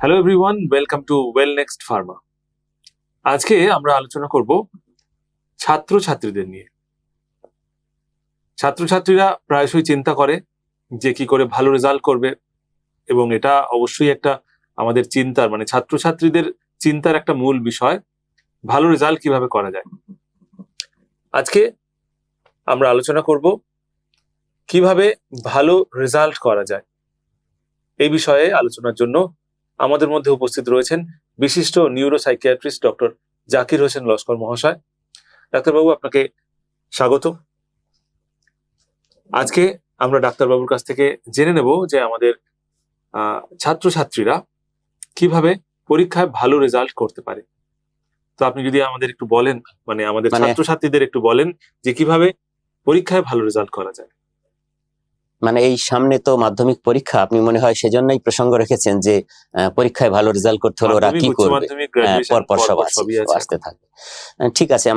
Hello everyone, welcome to well next Pharma. আজকে আমরা আলোচনা করব ছাত্রছাত্রীদের নিয়ে। ছাত্রছাত্রীরা প্রায়শই চিন্তা করে যে কি করে ভালো রেজাল্ট করবে, এবং এটা অবশ্যই একটা আমাদের চিন্তার ছাত্রছাত্রীদের চিন্তার একটা মূল বিষয়, ভালো রেজাল্ট কিভাবে করা যায়। আজকে আমরা আলোচনা করব কিভাবে ভালো রেজাল্ট করা যায়। এই বিষয়ে আলোচনার জন্য আমাদের মধ্যে উপস্থিত রয়েছেন বিশিষ্ট নিউরোসাইকিয়াট্রিস্ট ডক্টর জাকির হোসেন লস্কর মহাশয়। ডাক্তারবাবু, আপনাকে স্বাগত। আজকে আমরা ডাক্তারবাবুর কাছ থেকে জেনে নেব যে আমাদের ছাত্রছাত্রীরা কিভাবে পরীক্ষায় ভালো রেজাল্ট করতে পারে। তো আপনি যদি আমাদের একটু বলেন, আমাদের ছাত্রছাত্রীদের একটু বলেন যে কিভাবে পরীক্ষায় ভালো রেজাল্ট করা যায়। এই সামনে তো মাধ্যমিক পরীক্ষা, আপনি মনে হয় সেজন্যই প্রসঙ্গ রেখেছেন যে পরীক্ষায় ভালো রেজাল্ট করতে হলে ওরা কি করবে, পরপর সব আসতে থাকবে। ঠিক আছে,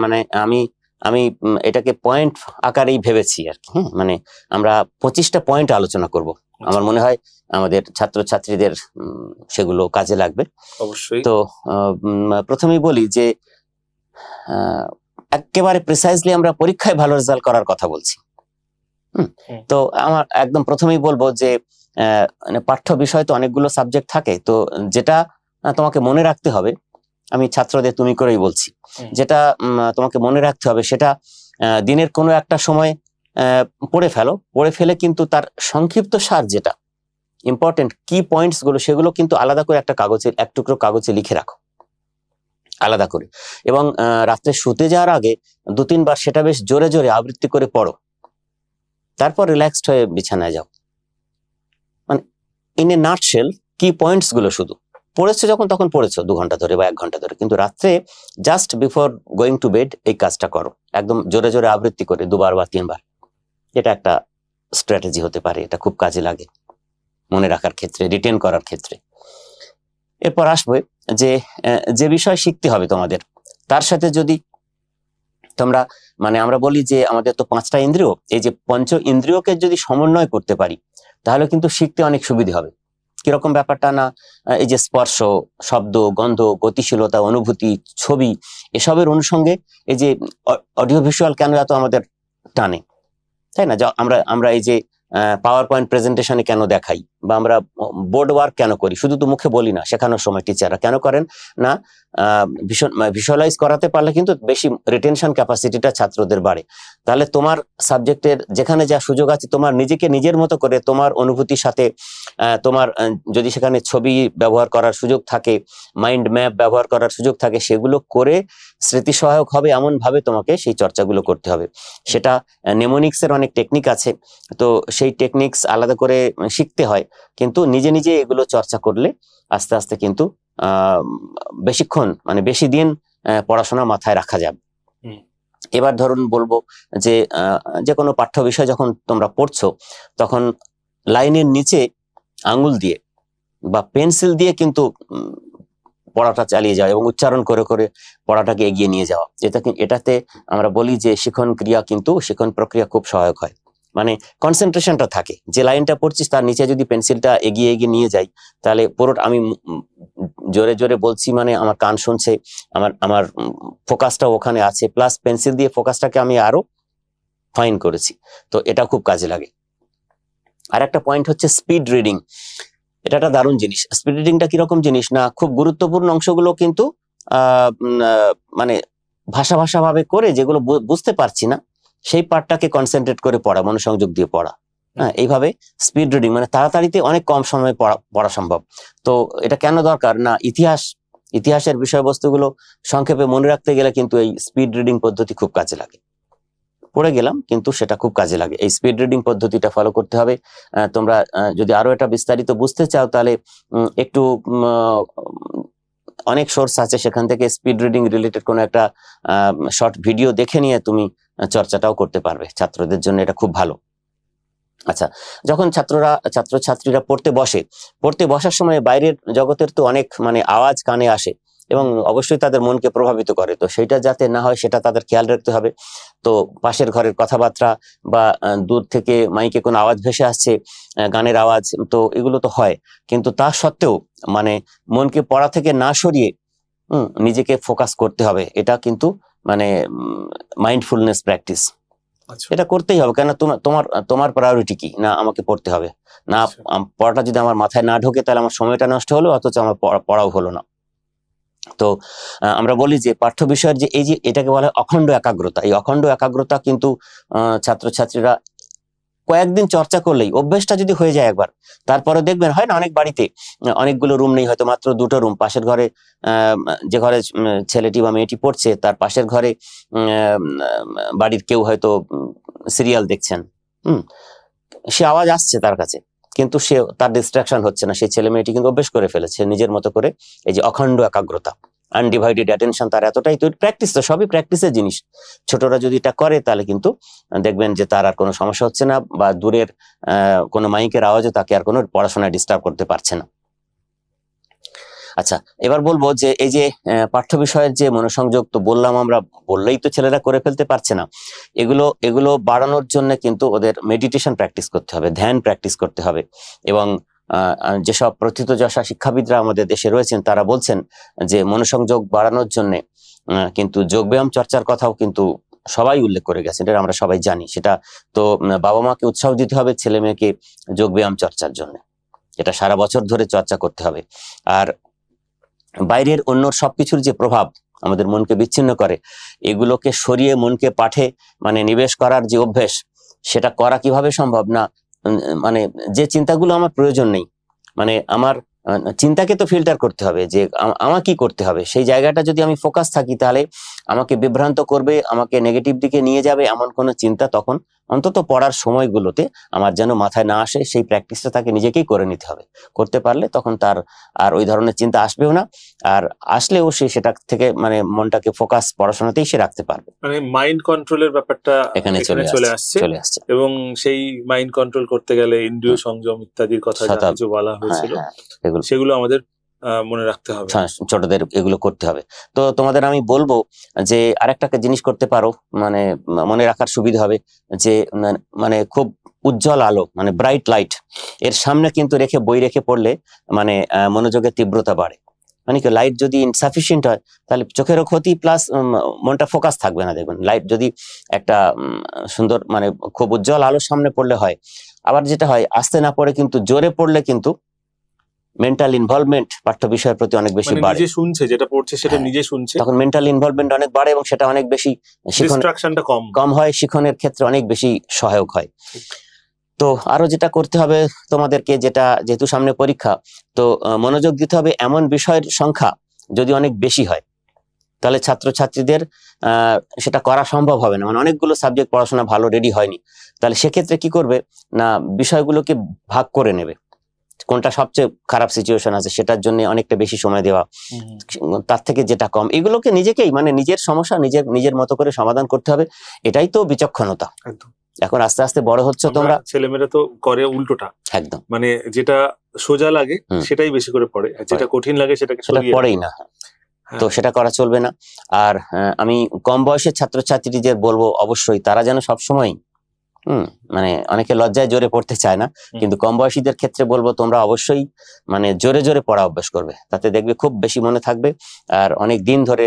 আমি এটাকে পয়েন্ট আকারেই ভেবেছি আর কি। আমরা 25টা পয়েন্ট আলোচনা করব। আমার মনে হয় আমাদের ছাত্রছাত্রীদের সেগুলো কাজে লাগবে অবশ্যই। তো প্রথমেই বলি যে একেবারে প্রিসাইজলি আমরা পরীক্ষায় ভালো রেজাল্ট করার কথা বলছি। তো আমার একদম প্রথমেই বলবো যে পাঠ্য বিষয় তো অনেকগুলো সাবজেক্ট থাকে, তো যেটা তোমাকে মনে রাখতে হবে, আমি ছাত্রদের তুমি করেই বলছি, যেটা তোমাকে মনে রাখতে হবে সেটা দিনের কোনো একটা সময় পড়ে ফেলে কিন্তু তার সংক্ষিপ্ত সার, যেটা ইম্পর্টেন্ট কি পয়েন্টস গুলো, সেগুলো কিন্তু আলাদা করে একটা কাগজে, এক টুকরো কাগজে লিখে রাখো আলাদা করে, এবং রাত্রে শুতে যাওয়ার আগে 2-3 বার সেটা বেশ জোরে জোরে আবৃত্তি করে পড়ো। তারপর রিল্যাক্সড হয়ে বিছানায় যাও। ইন এ নাটশেল কি পয়েন্টস গুলো শুধু পড়েছো, যখন তখন পড়েছো 2 ঘন্টা ধরে বা 1 ঘন্টা ধরে, কিন্তু রাত্রে just before going to bed এই কাজটা করো, একদম জোরে জোরে আবৃত্তি করে 2 বার বা 3 বার। এটা একটা স্ট্র্যাটেজি হতে পারে, এটা খুব কাজে লাগে মনে রাখার ক্ষেত্রে, রিটেন করার ক্ষেত্রে। এরপর আসবে যে বিষয় শিখতে হবে তোমাদের, তার সাথে যদি তোমরা আমরা বলি যে আমাদের তো 5টা ইন্দ্রিয়, এই যে পঞ্চ ইন্দ্রিয়কে যদি সমন্বয় করতে পারি তাহলে কিন্তু শিখতে অনেক সুবিধা হবে। কিরকম ব্যাপারটা না, এই যে স্পর্শ, শব্দ, গন্ধ, গতিশীলতা, অনুভূতি, ছবি, এসবের অনুষঙ্গে এই যে অডিও ভিজুয়াল কেন এত আমাদের টানে, তাই না? আমরা এই যে পাওয়ার পয়েন্ট প্রেজেন্টেশনে কেন দেখাই, বা আমরা বোর্ড ওয়ার্ক কেন করি, শুধু তো মুখে বলি না, শেখানোর সময় টিচাররা কেন করেন না, ভিজুয়ালাইজ করাতে পারলে কিন্তু বেশি রিটেনশন ক্যাপাসিটিটা ছাত্রদের বাড়ে। তাহলে তোমার সাবজেক্টের যেখানে যা সুযোগ আছে, তোমার নিজেকে নিজের মতো করে তোমার অনুভূতির সাথে তোমার যদি সেখানে ছবি ব্যবহার করার সুযোগ থাকে, মাইন্ড ম্যাপ ব্যবহার করার সুযোগ থাকে, সেগুলো করে স্মৃতি সহায়ক হবে এমন ভাবে তোমাকে সেই চর্চাগুলো করতে হবে। সেটা নেমোনিক্স এর অনেক টেকনিক আছে, তো সেই টেকনিক্স আলাদা করে শিখতে হয়, কিন্তু নিজে নিজে এগুলো চর্চা করলে আস্তে আস্তে কিন্তু বেশিক্ষণ বেশি দিন পড়াশোনা মাথায় রাখা যাবে। এবার ধরুন বলবো যে কোনো পাঠ্য বিষয় যখন তোমরা পড়ছো, তখন লাইনের নিচে আঙ্গুল দিয়ে বা পেন্সিল দিয়ে কিন্তু পড়াটা চালিয়ে যাওয়া এবং উচ্চারণ করে করে পড়াটাকে এগিয়ে নিয়ে যাওয়া। এটাতে আমরা বলি যে শিখন প্রক্রিয়া খুব সহায়ক হয়। কনসেন্ট্রেশনটা থাকে, যে লাইনটা পড়ছিস তার নিচে যদি পেন্সিলটা এগিয়ে এগিয়ে নিয়ে যাই, তাহলে পুরোটা আমি জোরে জোরে বলছি, আমার কান শুনছে, আমার ফোকাসটা ওখানে আছে, প্লাস পেন্সিল দিয়ে ফোকাসটাকে আমি আরো ফাইন করেছি, তো এটা খুব কাজে লাগে। আর একটা পয়েন্ট হচ্ছে স্পিড রিডিং। এটা একটা দারুণ জিনিস। স্পিড রিডিংটা কিরকম জিনিস না, খুব গুরুত্বপূর্ণ অংশগুলো কিন্তু ভাষা ভাবে করে, যেগুলো বুঝতে পারছি না সেই পার্টটাকে কনসেন্ট্রেট করে পড়া, মনোসংযোগ দিয়ে পড়া। হ্যাঁ, এইভাবে স্পিড রিডিং তাড়াতাড়িতে অনেক কম সময়ে পড়া সম্ভব। তো এটা কেন দরকার না, ইতিহাসের বিষয়বস্তুগুলো সংক্ষেপে মনে রাখতে গেলে কিন্তু এই স্পিড রিডিং পদ্ধতি খুব কাজে লাগে। পড়ে গেলাম কিন্তু সেটা খুব কাজে লাগে, এই স্পিড রিডিং পদ্ধতিটা ফলো করতে হবে। তোমরা যদি আরো এটা বিস্তারিত বুঝতে চাও, তাহলে একটু অনেক সোর্স আছে, সেখান থেকে স্পিড রিডিং রিলেটেড কোনো একটা শর্ট ভিডিও দেখে নিয়ে তুমি চর্চাটাও করতে পারবে। ছাত্রদের জন্য এটা খুব ভালো। আচ্ছা, যখন ছাত্রছাত্রীরা পড়তে বসার সময় বাইরের জগতের তো অনেক আওয়াজ কানে আসে, এবং অবশ্যই তাদের মনকে প্রভাবিত করে। তো সেটা যাতে না হয় সেটা তাদের খেয়াল রাখতে হবে। তো পাশের ঘরের কথাবার্তা বা দূর থেকে মাইকে কোনো আওয়াজ ভেসে আসছে, গানের আওয়াজ, তো এগুলো তো হয়, কিন্তু তা সত্ত্বেও মানে মনকে পড়া থেকে না সরিয়ে নিজেকে ফোকাস করতে হবে। এটা কিন্তু মানে মাইন্ডফুলনেস প্র্যাকটিস, আচ্ছা এটা করতেই হবে। কেন তোমার তোমার তোমার প্রায়োরিটি কি, না আমাকে পড়তে হবে না, আচ্ছা। পড়াটা যদি আমার মাথায় না ঢোকে তাহলে আমার সময়টা নষ্ট হলো, অথচ আমার পড়াও হলো না। তো আমরা বলি যে পাঠ্য বিষয়ের যে এই যে এটাকে বলা হয় অখণ্ড একাগ্রতা, এই অখণ্ড একাগ্রতা কিন্তু ছাত্রছাত্রীরা কয়েকদিন চর্চা করলেই, অভ্যেসটা যদি হয়ে যায় একবার, তারপরে দেখবেন হয় না অনেক বাড়িতে অনেকগুলো রুম নেই, হয়তো মাত্র 2টো রুম, পাশের ঘরে যে ঘরে ছেলেটি বা মেয়েটি পড়ছে তার পাশের ঘরে বাড়ির কেউ হয়তো সিরিয়াল দেখছেন, সে আওয়াজ আসছে তার কাছে, কিন্তু সে তার ডিস্ট্রাকশন হচ্ছে না, সেই ছেলে মেয়েটি কিন্তু অভ্যেস করে ফেলেছে নিজের মতো করে এই যে অখণ্ড একাগ্রতা, আনডিভাইডেড অ্যাটেনশন তার এতটাই, তো প্র্যাকটিস, তো সবই প্র্যাকটিসের জিনিস। ছোটরা যদি এটা করে তাহলে কিন্তু দেখবেন যে তার আর কোনো সমস্যা হচ্ছে না, বা দূরের কোনো মাইকের আওয়াজও তাকে আর কোনো পড়াশোনায় ডিস্টার্ব করতে পারছে না। আচ্ছা, এবার বলবো যে এই যে পাঠ্য বিষয়ের যে মনোসংযোগ, তো বললাম আমরা, বললেই তো ছেলেরা করে ফেলতে পারছে না, এগুলো বাড়ানোর জন্য কিন্তু ওদের মেডিটেশন প্র্যাকটিস করতে হবে, ধ্যান প্র্যাকটিস করতে হবে। এবং যেসব প্রথিতযশা শিক্ষাবিদরা আমাদের দেশে রয়েছেন তারা বলছেন যে মনোসংযোগ বাড়ানোর জন্য কিন্তু যোগব্যায়াম চর্চার কথাও কিন্তু সবাই উল্লেখ করে গেছেন, এটা আমরা সবাই জানি। সেটা তো বাবা মাকে উৎসাহ দিতে হবে ছেলে মেয়েকে যোগব্যায়াম চর্চার জন্য, এটা সারা বছর ধরে চর্চা করতে হবে। আর বাইরের অন্য সবকিছুর যে প্রভাব আমাদের মনকে বিচ্ছিন্ন করে, এগুলোকে সরিয়ে মনকে পাঠে মানে নিবেশ করার যে অভ্যেস, সেটা করা কিভাবে সম্ভব না, মানে যে চিন্তাগুলো আমার প্রয়োজন নেই, মানে আমার চিন্তাকে তো ফিল্টার করতে হবে যে আমার কি করতে হবে, সেই জায়গাটা যদি আমি ফোকাস থাকি তাহলে আমাকে বিভ্রান্ত করবে, আমাকে নেগেটিভ দিকে নিয়ে যাবে এমন কোনো চিন্তা তখন অন্তত পড়ার সময়গুলোতে আমার যেন মাথায় না আসে, সেই প্র্যাকটিসটা তাকে নিজেকেই করে নিতে হবে। করতে পারলে তখন তার আর ওই ধরনের চিন্তা আসবেও না, আর আসলেও সে সেটা থেকে মানে মনটাকে ফোকাস পড়াশোনাতেই সে রাখতে পারবে। মানে মাইন্ড কন্ট্রোলের ব্যাপারটা এখানে এখানে চলে আসছে, চলে আসছে। এবং সেই মাইন্ড কন্ট্রোল করতে গেলে ইন্দ্রিয় সংযম ইত্যাদির কথা যা কিছু বলা হ্যাঁ হয়েছিল হ্যাঁ, এগুলো সেগুলো আমাদের মনে রাখতে হবে। ছোটদের এগুলো করতে হবে। তো তোমাদের আমি বলবো যে আরেকটা জিনিস করতে পারো, মানে মনে রাখার সুবিধা হবে, যে মানে খুব উজ্জ্বল আলো, মানে ব্রাইট লাইট এর সামনে কিন্তু রেখে বই রেখে পড়লে মানে মনোযোগের তীব্রতা বাড়ে। মানে কি, লাইট যদি ইনসাফিসিয়েন্ট হয় তাহলে চোখেরও ক্ষতি, প্লাস মনটা ফোকাস থাকবে না। দেখবেন লাইট যদি একটা সুন্দর মানে খুব উজ্জ্বল আলোর সামনে পড়লে হয়, আবার যেটা হয় আস্তে না পড়ে কিন্তু জোরে পড়লে কিন্তু মেন্টাল ইনভলভমেন্ট পাঠ্য বিষয়ের প্রতি অনেক বেশি মানে বাড়ে, নিজে শুনছে, যেটা পড়ছে সেটা হ্যাঁ, নিজে শুনছে, তখন মেন্টাল ইনভলভমেন্ট অনেক বাড়ে এবং সেটা অনেক বেশি ডিস্ট্রাকশনটা কম হয়, শিখনের ক্ষেত্রে অনেক বেশি সহায়ক হয়। তো আরো যেটা করতে হবে তোমাদেরকে, যেটা যেহেতু সামনে পরীক্ষা, তো মনোযোগ দিতে হবে এমন বিষয়ের সংখ্যা যদি অনেক বেশি হয় তাহলে ছাত্রছাত্রীদের সেটা করা সম্ভব হবে না, মানে অনেকগুলো সাবজেক্ট পড়াশোনা ভালো রেডি হয়নি, তাহলে সেক্ষেত্রে কি করবে না, বিষয়গুলোকে ভাগ করে নেবে, কোনটা সবচেয়ে খারাপ সিচুয়েশন আছে সেটার জন্য অনেকটা বেশি সময় দেওয়া, তার থেকে যেটা কম, এগুলোকে নিজেকেই মানে নিজের সমস্যা নিজের মতো করে সমাধান করতে হবে। এটাই তো বিচক্ষণতা। একদম। এখন আস্তে আস্তে বড় হচ্ছে তোমরা, ছেলেমেয়েরা তো করে উল্টোটা, একদম মানে যেটা সোজা লাগে সেটাই বেশি করে পড়ে, আর যেটা কঠিন লাগে সেটাকে সেটা সরিয়ে পড়েই না। তো সেটা করা চলবে না। আর আমি কম বয়সের ছাত্রছাত্রীদের বলবো অবশ্যই তারা যেন সবসময় মানে অনেকে লজ্জায় জোরে পড়তে চায় না, কিন্তু কম বয়সীদের ক্ষেত্রে বলবো তোমরা অবশ্যই মানে জোরে জোরে পড়া অভ্যাস করবে, তাতে দেখবে খুব বেশি মনে থাকবে আর অনেক দিন ধরে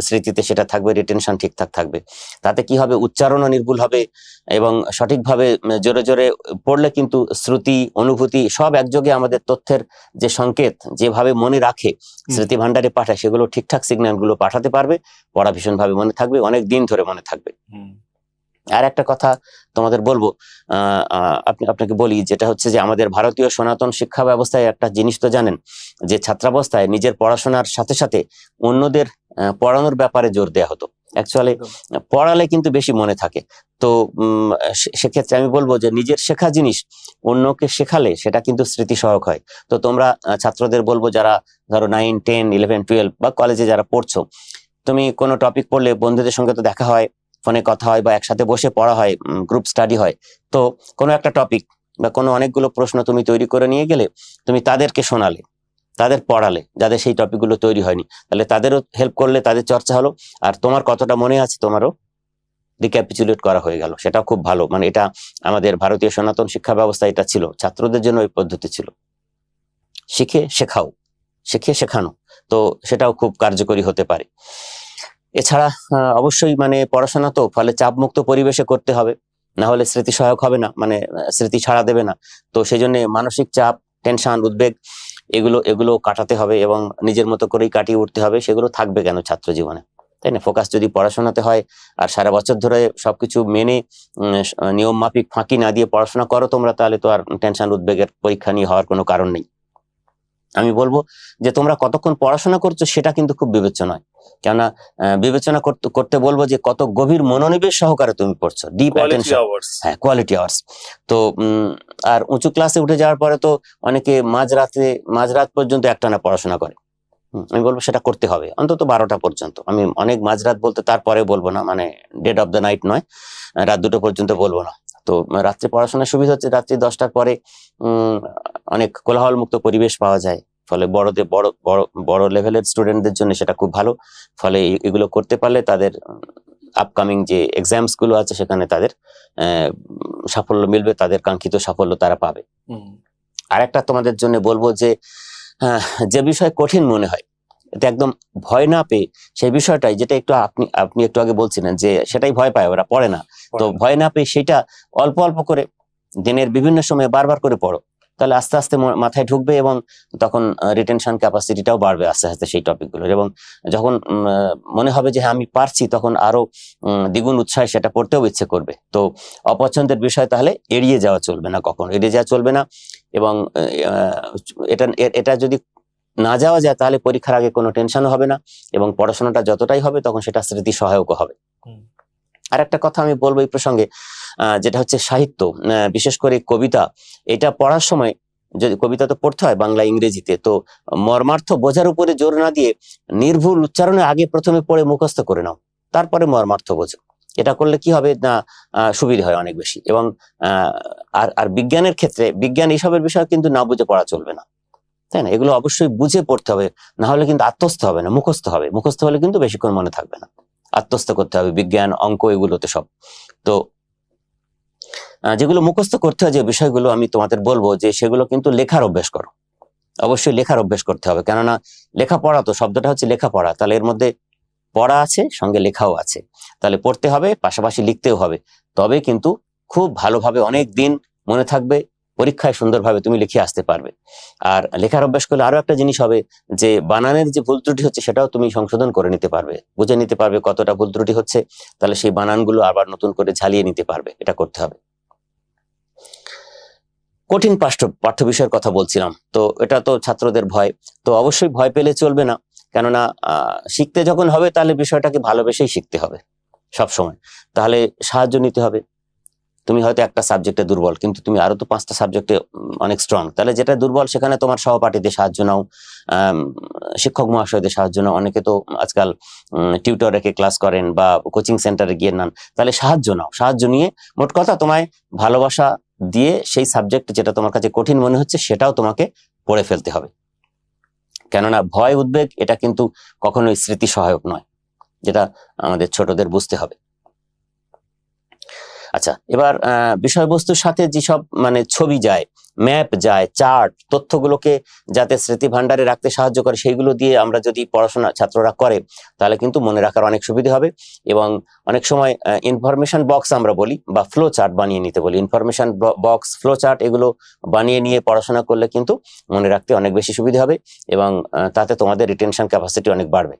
স্মৃতিতে সেটা থাকবে, রিটেনশন ঠিকঠাক থাকবে। তাতে কি হবে, উচ্চারণও নির্ভুল হবে এবং সঠিকভাবে জোরে জোরে পড়লে কিন্তু শ্রুতি অনুভূতি সব একযোগে আমাদের তথ্যের যে সংকেত যেভাবে মনে রাখে স্মৃতি ভান্ডারে পাঠায়, সেগুলো ঠিকঠাক সিগন্যালগুলো পাঠাতে পারবে, পড়া ভীষণভাবে মনে থাকবে, অনেক দিন ধরে মনে থাকবে। আর একটা কথা তোমাদের বলবো, আপনাকে বলি, যেটা হচ্ছে যে আমাদের ভারতীয় সনাতন শিক্ষা ব্যবস্থায় একটা জিনিস তো জানেন যে ছাত্রাবস্থায় নিজের পড়াশোনার সাথে সাথে অন্যদের পড়ানোর ব্যাপারে জোর দেওয়া হতো। অ্যাকচুয়ালি পড়ালে কিন্তু বেশি মনে থাকে। তো সেক্ষেত্রে আমি বলবো যে নিজের শেখা জিনিস অন্যকে শেখালে সেটা কিন্তু স্মৃতিসহক হয়। তো তোমরা ছাত্রদের বলবো যারা ধরো 9, 10, 11, 12 বা কলেজে যারা পড়ছো, তুমি কোনো টপিক পড়লে বন্ধুদের সঙ্গে তো দেখা হয়, ফোনে কথা হয় বা একসাথে বসে পড়া হয়, গ্রুপ স্টাডি হয়, তো কোনো একটা টপিক বা কোনো অনেকগুলো প্রশ্ন তুমি তৈরি করে নিয়ে গেলে তুমি তাদেরকে শোনালে, তাদের পড়ালে, যাদের সেই টপিকগুলো তৈরি হয়নি, তাহলে তাদেরও হেল্প করলে, তাদের চর্চা হলো, আর তোমার কতটা মনে আছে তোমারও রিক্যাপিচুলেট করা হয়ে গেল, সেটাও খুব ভালো। মানে এটা আমাদের ভারতীয় সনাতন শিক্ষা ব্যবস্থা এটা ছিল, ছাত্রদের জন্য ওই পদ্ধতি ছিল, শিখে শেখাও, শিখে শেখানো, তো সেটাও খুব কার্যকরী হতে পারে। এছাড়া অবশ্যই মানে পড়াশোনা তো ফলে চাপমুক্ত পরিবেশে করতে হবে, না হলে স্মৃতি সহায়ক হবে না, মানে স্মৃতি ছাড়া দেবে না। তো সেই জন্য মানসিক চাপ, টেনশন, উদ্বেগ এগুলো এগুলো কাটাতে হবে এবং নিজের মতো করেই কাটিয়ে উঠতে হবে। সেগুলো থাকবে কেন ছাত্র জীবনে, তাই না? ফোকাস যদি পড়াশোনাতে হয় আর সারা বছর ধরে সবকিছু মেনে নিয়ম মাফিক ফাঁকি না দিয়ে পড়াশোনা করো তোমরা, তাহলে তো আর টেনশন উদ্বেগের পরীক্ষা নিয়ে হওয়ার কোনো কারণ নেই। আমি বলবো যে তোমরা কতক্ষণ পড়াশোনা করছো সেটা কিন্তু খুব বিবেচ্য নয়, কেননা বিবেচনা করতে বলবো যে কত গভীর মনোনিবেশ সহকারে তুমি পড়ছো, ডিপ অ্যাটেনশন, হ্যাঁ, কোয়ালিটি আওয়ার্স। তো আর উঁচু ক্লাসে উঠে যাওয়ার পরে তো অনেকে মাঝরাত পর্যন্ত একটানা পড়াশোনা করে। আমি বলবো সেটা করতে হবে অন্তত 12টা পর্যন্ত। আমি অনেক মাঝরাত বলতে তারপরে বলবো না, মানে ডেড অফ দ্য নাইট নয়, রাত 2টো পর্যন্ত বলবো না। তো রাত্রে পড়াশোনার সুবিধা হচ্ছে রাত্রি 10টার পরে অনেক কোলাহল মুক্ত পরিবেশ পাওয়া যায়, ফলে বড়দের বড় বড় বড় লেভেলের স্টুডেন্টদের জন্য সেটা খুব ভালো। ফলে এগুলো করতে পারলে তাদের আপকামিং যে এক্সামস গুলো আছে সেখানে তাদের সাফল্য মিলবে, তাদের কাঙ্ক্ষিত সাফল্য তারা পাবে। আর একটা তোমাদের জন্য বলবো যে যে বিষয় কঠিন মনে হয়, এটা একদম ভয় না পেয়ে সেই বিষয়টাই, যেটা একটু আপনি একটু আগে বলছিলেন যে সেটাই ভয় পায়, ওরা পড়ে না, তো ভয় না পেয়ে সেটা অল্প অল্প করে দিনের বিভিন্ন সময়ে বারবার করে পড়ো, তাহলে আস্তে আস্তে মাথায় ঢুকবে এবং তখন রিটেনশন ক্যাপাসিটিটাও বাড়বে আস্তে আস্তে সেই টপিকগুলোর। এবং যখন মনে হবে যে হ্যাঁ আমি পারছি, তখন আরো দ্বিগুণ উৎসাহে সেটা পড়তেও ইচ্ছে করবে। তো অপছন্দের বিষয় তাহলে এড়িয়ে যাওয়া চলবে না, কখন এড়িয়ে যাওয়া চলবে না। এবং এটা যদি না যাওয়া যায় তাহলে পরীক্ষার আগে কোনো টেনশনও হবে না এবং পড়াশোনাটা যতটাই হবে তখন সেটা স্মৃতি সহায়ক হবে। আর একটা কথা আমি বলবো এই প্রসঙ্গে, যেটা হচ্ছে সাহিত্য, বিশেষ করে কবিতা, এটা পড়ার সময়, যদি কবিতা তো পড়তে হয় বাংলা ইংরেজিতে, তো মর্মার্থ বোঝার উপরে জোর না দিয়ে নির্ভুল উচ্চারণে আগে প্রথমে পড়ে মুখস্থ করে নাও, তারপরে মর্মার্থ বোঝো। এটা করলে কি হবে না, সুবিধা হয় অনেক বেশি। এবং আর বিজ্ঞানের ক্ষেত্রে, বিজ্ঞান এইসবের বিষয় কিন্তু না বুঝে পড়া চলবে না, তাই না? এগুলো অবশ্যই বুঝে পড়তে হবে, না হলে কিন্তু আত্মস্থ হবে না, মুখস্থ হবে। মুখস্থ হলে কিন্তু বেশিক্ষণ মনে থাকবে না, আত্মস্থ করতে হবে বিজ্ঞান, অঙ্ক, এগুলোতে সব। তো যেগুলো মুখস্থ করতে হয় যে বিষয়গুলো, আমি তোমাদের বলবো যে সেগুলো কিন্তু লেখার অভ্যাস করো, অবশ্যই লেখার অভ্যাস করতে হবে। কেননা লেখাপড়া, তো শব্দটা হচ্ছে লেখাপড়া, তাহলে এর মধ্যে পড়া আছে, সঙ্গে লেখাও আছে, তাহলে পড়তে হবে পাশাপাশি লিখতেও হবে, তবে কিন্তু খুব ভালোভাবে অনেক দিন মনে থাকবে, পরীক্ষায় সুন্দরভাবে তুমি লিখে আসতে পারবে। আর লেখার অভ্যাস করলে আরো একটা জিনিস হবে যে বানানের যে ভুল ত্রুটি হচ্ছে সেটাও তুমি সংশোধন করে নিতে পারবে, বুঝে নিতে পারবে কতটা ভুল ত্রুটি হচ্ছে, তাহলে সেই বানানগুলো আবার নতুন করে ঝালিয়ে নিতে পারবে। এটা করতে হবে। কঠিন পাঠ্য বিষয়ের কথা বলছিলাম, তো এটা তো ছাত্রদের ভয়, তো অবশ্যই ভয় পেলে চলবে না, কেননা শিখতে যখন হবে তাহলে বিষয়টাকে ভালোবেসেই শিখতে হবে সব সময়। তাহলে সাহায্য নিতে হবে। তুমি হয়তো একটা সাবজেক্টে দুর্বল, কিন্তু তুমি আরো তো 5টা সাবজেক্টে অনেক স্ট্রং, তাহলে যেটা দুর্বল সেখানে তোমার সহপাঠীদের সাহায্য নাও, শিক্ষক মহাশয়দের সাহায্য নাও। অনেকে তো আজকাল টিউটর রেখে ক্লাস করেন বা কোচিং সেন্টারে গিয়ে নেন, তাহলে সাহায্য নাও। সাহায্য নিয়ে মোট কথা তোমায় ভালোবাসা দিয়ে সেই সাবজেক্ট যেটা তোমার কাছে কঠিন মনে হচ্ছে সেটাও তোমাকে পড়ে ফেলতে হবে, কেননা ভয় উদ্বেগ এটা কিন্তু কখনোই স্মৃতি সহায়ক নয়, যেটা আমাদের ছোটদের বুঝতে হবে। আচ্ছা, এবার বিষয়বস্তুর সাথে যেসব মানে ছবি যায়, ম্যাপ যায়, চার্ট, তথ্যগুলোকে যাতে স্মৃতি ভান্ডারে রাখতে সাহায্য করে, সেইগুলো দিয়ে আমরা যদি পড়াশোনা ছাত্ররা করে তাহলে কিন্তু মনে রাখার অনেক সুবিধা হবে। এবং অনেক সময় ইনফরমেশন বক্স আমরা বলি বা ফ্লো চার্ট বানিয়ে নিতে বলি, ইনফরমেশন বক্স, ফ্লো চার্ট এগুলো বানিয়ে নিয়ে পড়াশোনা করলে কিন্তু মনে রাখতে অনেক বেশি সুবিধা হবে এবং তাতে তোমাদের রিটেনশন ক্যাপাসিটি অনেক বাড়বে।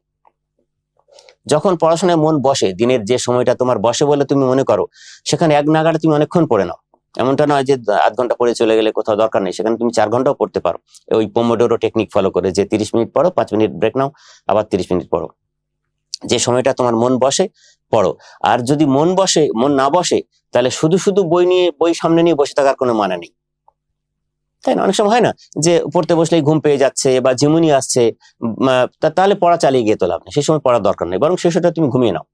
যখন পড়াশোনায় মন বসে, দিনের যে সময়টা তোমার বসে বলে তুমি মনে করো, সেখানে এক নাগাড়ে তুমি অনেকক্ষণ পড়ে নাও। এমনটা নয় যে আধ ঘন্টা পড়ে চলে গেলে কোথাও দরকার নেই, সেখানে তুমি 4 ঘন্টাও পড়তে পারো, ওই পোমোডোরো টেকনিক ফলো করে, যে 30 মিনিট পড়ো, 5 মিনিট ব্রেক নাও, আবার 30 মিনিট পড়ো। যে সময়টা তোমার মন বসে পড়ো। আর যদি মন না বসে, তাহলে শুধু শুধু বই সামনে নিয়ে বসে থাকার কোনো মানে নেই, তাই না? অনেক সময় হয় না যে পড়তে বসলেই ঘুম পেয়ে যাচ্ছে বা ঝিমুনি আসছে, তাহলে পড়া চালিয়ে গিয়ে তো লাভ নেই, সেই সময় পড়ার দরকার নেই, বরং শেষটা তুমি ঘুমিয়ে নাও,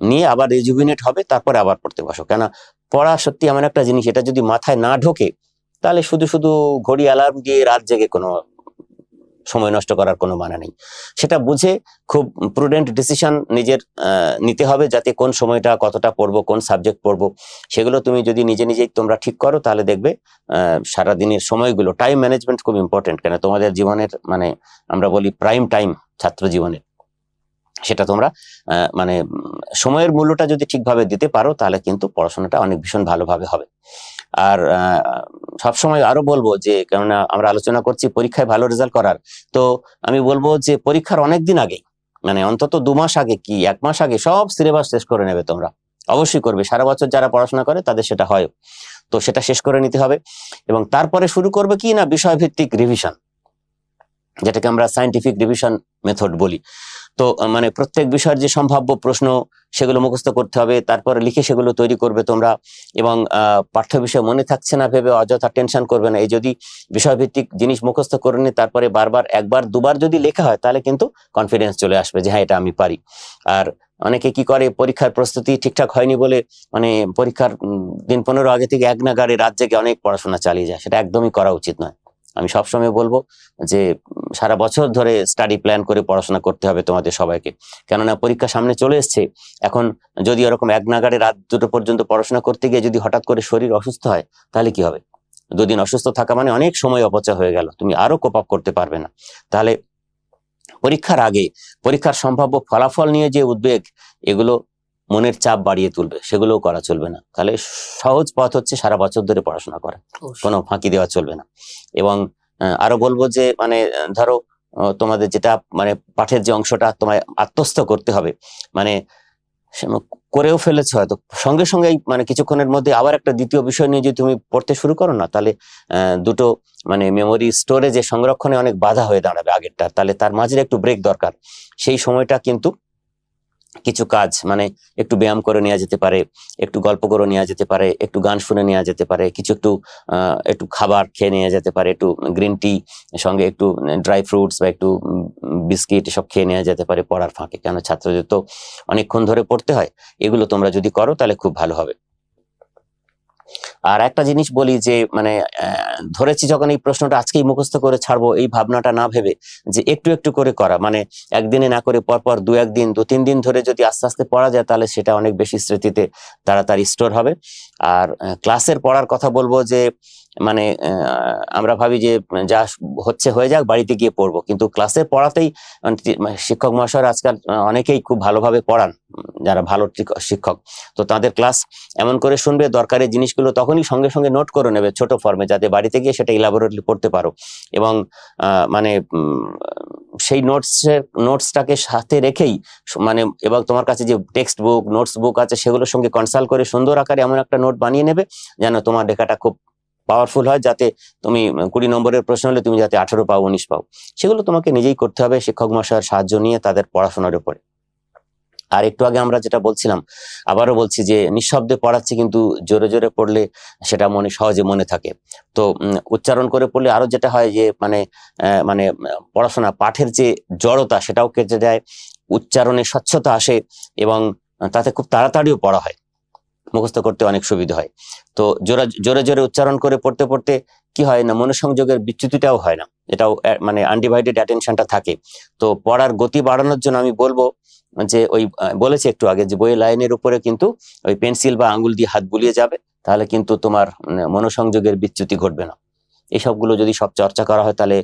নিয়ে আবার রিজুভিনেট হবে, তারপরে আবার পড়তে বসো। কেন, পড়া সত্যি এমন একটা জিনিস, এটা যদি মাথায় না ঢোকে তাহলে শুধু শুধু ঘড়ি অ্যালার্ম দিয়ে রাত জেগে কোনো সময় নষ্ট করার কোনো মানে নেই। সেটা বুঝে খুব প্রুডেন্ট ডিসিশন নিজের নিতে হবে, যাতে কোন সময়টা কতটা পড়বো, কোন সাবজেক্ট পড়বো, সেগুলো তুমি যদি নিজে নিজেই তোমরা ঠিক করো, তাহলে দেখবে সারাদিনের সময়গুলো, টাইম ম্যানেজমেন্ট খুব ইম্পর্টেন্ট। কেন তোমাদের জীবনের মানে আমরা বলি প্রাইম টাইম ছাত্র জীবনে, সেটা তোমরা মানে সময়ের মূল্যটা যদি ঠিকভাবে দিতে পারো, তাহলে কিন্তু পড়াশোনাটা অনেক ভীষণ ভালোভাবে হবে। আর সবসময় আরো বলবো যে, কেননা আমরা আলোচনা করছি পরীক্ষায় ভালো রেজাল্ট করার, তো আমি বলবো যে পরীক্ষার অনেক দিন আগে, মানে অন্তত 2 মাস আগে কি 1 মাস আগে সব সিলেবাস শেষ করে নেবে তোমরা। অবশ্যই করবে, সারা বছর যারা পড়াশোনা করে তাদের সেটা হয়, তো সেটা শেষ করে নিতে হবে। এবং তারপরে শুরু করবে কি না বিষয়ভিত্তিক রিভিশন, যেটাকে আমরা সায়েন্টিফিক রিভিশন মেথড বলি। তো মানে প্রত্যেক বিষয়ের যে সম্ভাব্য প্রশ্ন সেগুলো মুখস্থ করতে হবে, তারপরে লিখে সেগুলো তৈরি করবে তোমরা। এবং পাঠ্য বিষয় মনে থাকছে না ভেবে অযথা টেনশন করবে না। এই যদি বিষয়ভিত্তিক জিনিস মুখস্থ করে নি, তারপরে বারবার 1 বার 2 বার যদি লেখা হয়, তাহলে কিন্তু কনফিডেন্স চলে আসবে যে হ্যাঁ এটা আমি পারি। আর অনেকে কি করে, পরীক্ষার প্রস্তুতি ঠিকঠাক হয়নি বলে মানে পরীক্ষার দিন 15 আগে থেকে এক নাগাড়ে রাত জেগে অনেক পড়াশোনা চালিয়ে যায়, সেটা একদমই করা উচিত নয়। আমি সবসময় বলবো যে সারা বছর ধরে স্টাডি প্ল্যান করে পড়াশোনা করতে হবে তোমাদের সবাইকে, কেননা পরীক্ষা সামনে চলে এসছে। এখন যদি এরকম এক নাগাড়ে রাত 2টো পর্যন্ত পড়াশোনা করতে গিয়ে যদি হঠাৎ করে শরীর অসুস্থ হয়, তাহলে কি হবে? 2 দিন অসুস্থ থাকা মানে অনেক সময় অপচয় হয়ে গেল, তুমি আরো কোপ আপ করতে পারবে না। তাহলে পরীক্ষার আগে পরীক্ষার সম্ভাব্য ফলাফল নিয়ে যে উদ্বেগ, এগুলো মনের চাপ বাড়িয়ে তুলবে, সেগুলোও করা চলবে না। তাহলে সহজ পথ হচ্ছে সারা বছর ধরে পড়াশোনা করা, কোনো ফাঁকি দেওয়া চলবে না। এবং আরো বলবো যে মানে ধরো তোমাদের যেটা মানে পাঠের যে অংশটা তোমায় আত্মস্থ করতে হবে, মানে করেও ফেলেছো হয়তো, সঙ্গে সঙ্গেই মানে কিছুক্ষণের মধ্যে আবার একটা দ্বিতীয় বিষয় নিয়ে যদি তুমি পড়তে শুরু করো না, তাহলে দুটো মানে মেমোরি স্টোরেজে সংরক্ষণে অনেক বাধা হয়ে দাঁড়াবে আগেরটা। তাহলে তার মাঝে একটু ব্রেক দরকার। সেই সময়টা কিন্তু কিছু কাজ মানে একটু ব্যায়াম করে নেওয়া যেতে পারে, একটু গল্প করে নেওয়া যেতে পারে, একটু গান শুনে নেওয়া যেতে পারে, কিছু একটু খাবার খেয়ে নেওয়া যেতে পারে, একটু গ্রিন টি সঙ্গে একটু ড্রাই ফ্রুটস বা একটু বিস্কিট এসব খেয়ে নেওয়া যেতে পারে পড়ার ফাঁকে। কেন ছাত্রদের তো অনেকক্ষণ ধরে পড়তে হয়, এগুলো তোমরা যদি করো তাহলে খুব ভালো হবে। আর একটা জিনিস বলি যে মানে ধরেছি যখন এই প্রশ্নটা আজকেই মুখস্থ করে ছাড়বো, এই ভাবনাটা না ভেবে যে একটু একটু করে করা, মানে একদিনে না করে পরপর 2-1 দিন 2-3 দিন ধরে যদি আস্তে আস্তে পড়া যায়, তাহলে সেটা অনেক বেশি স্মৃতিতে তাড়াতাড়ি স্টোর হবে। আর ক্লাসের পড়ার কথা বলবো যে মানে আমরা ভাবি যে যা হচ্ছে হয়ে যাক, বাড়িতে গিয়ে পড়বো, কিন্তু ক্লাসের পড়াতেই শিক্ষক মহাশয় আজকাল অনেকেই খুব ভালোভাবে পড়ান, যারা ভালো শিক্ষক, তো তাদের ক্লাস এমন করে শুনবে, দরকারি জিনিসগুলো তখনই সঙ্গে সঙ্গে নোট করে নেবে ছোট ফর্মে, যাতে বাড়িতে গিয়ে সেটা ইলাবোরেটলি পড়তে পারো। এবং মানে সেই নোটসটাকে সাথে রেখেই মানে, এবং তোমার কাছে যে টেক্সট বুক নোটস বুক আছে সেগুলোর সঙ্গে কনসাল্ট করে সুন্দর আকারে এমন একটা নোট বানিয়ে নেবে যেন তোমার লেখাটা খুব পাওয়ারফুল হয়, যাতে তুমি 20 নম্বরের প্রশ্ন হলে তুমি যাতে 18 পাও 19 পাও। সেগুলো তোমাকে নিজেই করতে হবে শিক্ষক মহাশয়ের সাহায্য নিয়ে তাদের পড়াশোনার উপরে। আর একটু আগে আমরা যেটা বলছিলাম, আবারও বলছি যে নিঃশব্দে পড়াচ্ছে, কিন্তু জোরে জোরে পড়লে সেটা সহজে মনে থাকে। তো উচ্চারণ করে পড়লে আরো যেটা হয় যে মানে মানে পড়াশোনা পাঠের যে জড়তা সেটাও কেটে যায়, উচ্চারণে স্বচ্ছতা আসে, এবং তাতে খুব তাড়াতাড়িও পড়া হয়, মুখস্থ করতে অনেক সুবিধা হয়। তো জোরে জোরে উচ্চারণ করে পড়তে পড়তে কি হয় না, মনোসংযোগের বিচ্যুতিটাও হয় না, এটাও মানে আনডিভাইডেড অ্যাটেনশনটা থাকে। তো পড়ার গতি বাড়ানোর জন্য আমি বলবো যে ওই বলেছি একটু আগে যে বইয়ের লাইনের উপরে কিন্তু ওই পেন্সিল বা আঙ্গুল দিয়ে হাত বুলিয়ে যাবে, তাহলে কিন্তু তোমার মনোসংযোগের বিচ্যুতি ঘটবে না। এই সবগুলো যদি সব চর্চা করা হয়, তাহলে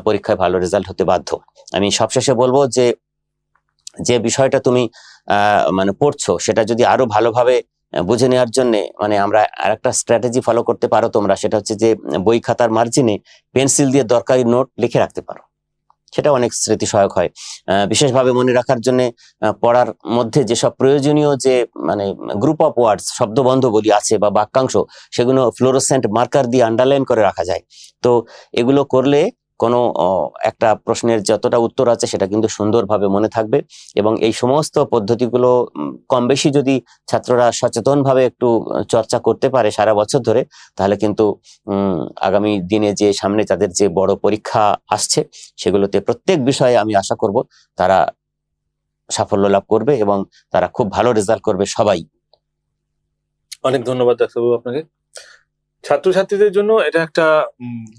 পরীক্ষায় ভালো রেজাল্ট হতে বাধ্য। আমি সবশেষে বলবো যে যে বিষয়টা তুমি মানে পড়ছো, সেটা যদি আরো ভালোভাবে বুঝে নেওয়ার জন্য মানে আমরা আরেকটা স্ট্র্যাটেজি ফলো করতে পারো তোমরা, সেটা হচ্ছে যে বই খাতার মার্জিনে পেন্সিল দিয়ে দরকারি নোট লিখে রাখতে পারো, সেটা অনেক স্মৃতি সহায়ক হয়। বিশেষভাবে মনে রাখার জন্য পড়ার মধ্যে যেসব প্রয়োজনীয় যে মানে গ্রুপ অফ ওয়ার্ডস শব্দবন্ধ বলি আছে বা বাক্যাংশ, সেগুলো ফ্লোরোসেন্ট মার্কার দিয়ে আন্ডারলাইন করে রাখা যায়। তো এগুলো করলে কোনো একটা প্রশ্নের যতটা উত্তর আছে সেটা কিন্তু সুন্দরভাবে মনে থাকবে। এবং এই সমস্ত পদ্ধতিগুলো কম বেশি যদি ছাত্ররা সচেতনভাবে একটু চর্চা করতে পারে সারা বছর ধরে, তাহলে কিন্তু আগামী দিনে যে সামনে তাদের যে বড় পরীক্ষা আসছে, সেগুলোতে প্রত্যেক বিষয়ে আমি আশা করব তারা সাফল্য লাভ করবে এবং তারা খুব ভালো রেজাল্ট করবে সবাই। অনেক ধন্যবাদ ডাক্তারবাবু আপনাকে। ছাত্রছাত্রীদের জন্য এটা একটা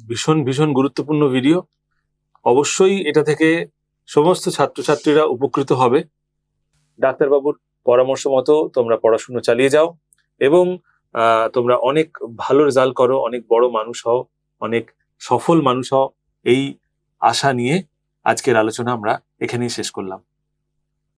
ভীষণ ভীষণ গুরুত্বপূর্ণ ভিডিও। অবশ্যই এটা থেকে সমস্ত ছাত্রছাত্রীরা উপকৃত হবে। ডাক্তারবাবুর পরামর্শ মতো তোমরা পড়াশোনা চালিয়ে যাও এবং তোমরা অনেক ভালো রেজাল্ট করো, অনেক বড় মানুষ হও, অনেক সফল মানুষ হও, এই আশা নিয়ে আজকের আলোচনা আমরা এখানেই শেষ করলাম।